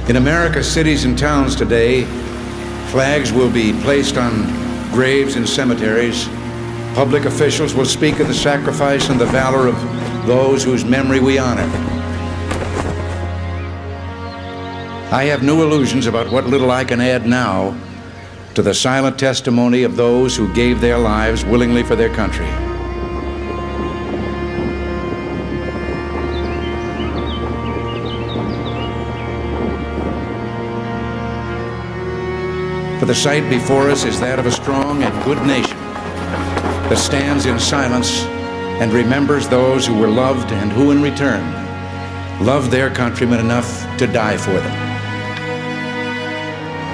In America's cities and towns today, flags will be placed on graves in cemeteries. Public officials will speak of the sacrifice and the valor of those whose memory we honor. I have no illusions about what little I can add now to the silent testimony of those who gave their lives willingly for their country. For the sight before us is that of a strong and good nation that stands in silence and remembers those who were loved and who in return loved their countrymen enough to die for them.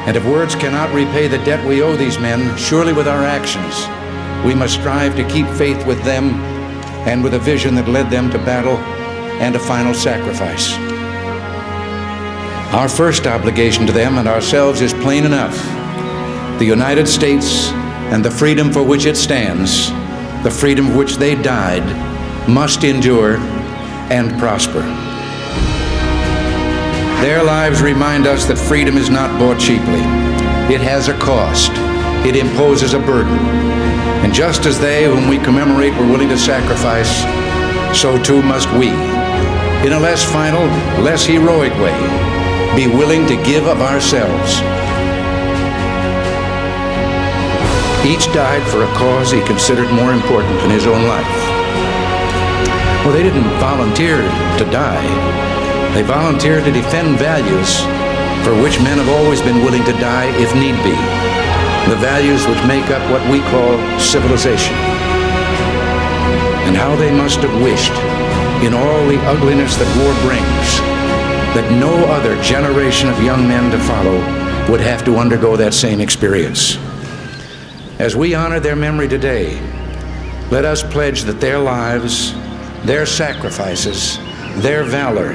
And if words cannot repay the debt we owe these men, surely with our actions we must strive to keep faith with them and with a vision that led them to battle and a final sacrifice. Our first obligation to them and ourselves is plain enough. The United States and the freedom for which it stands, the freedom for which they died, must endure and prosper. Their lives remind us that freedom is not bought cheaply. It has a cost. It imposes a burden. And just as they whom we commemorate were willing to sacrifice, so too must we, in a less final, less heroic way, be willing to give of ourselves. Each died for a cause he considered more important than his own life. Well, they didn't volunteer to die. They volunteered to defend values for which men have always been willing to die if need be. The values which make up what we call civilization. And how they must have wished, in all the ugliness that war brings, that no other generation of young men to follow would have to undergo that same experience. As we honor their memory today, let us pledge that their lives, their sacrifices, their valor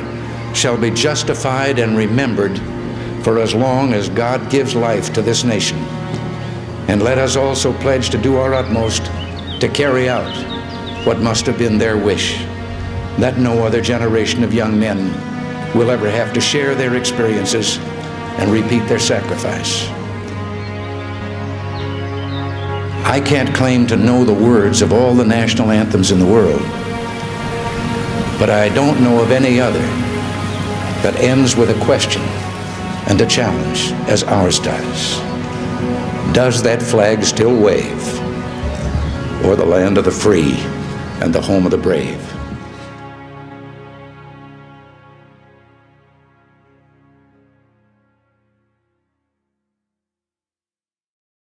shall be justified and remembered for as long as God gives life to this nation. And let us also pledge to do our utmost to carry out what must have been their wish, that no other generation of young men will ever have to share their experiences and repeat their sacrifice. I can't claim to know the words of all the national anthems in the world, but I don't know of any other that ends with a question and a challenge as ours does. Does that flag still wave o'er the land of the free and the home of the brave?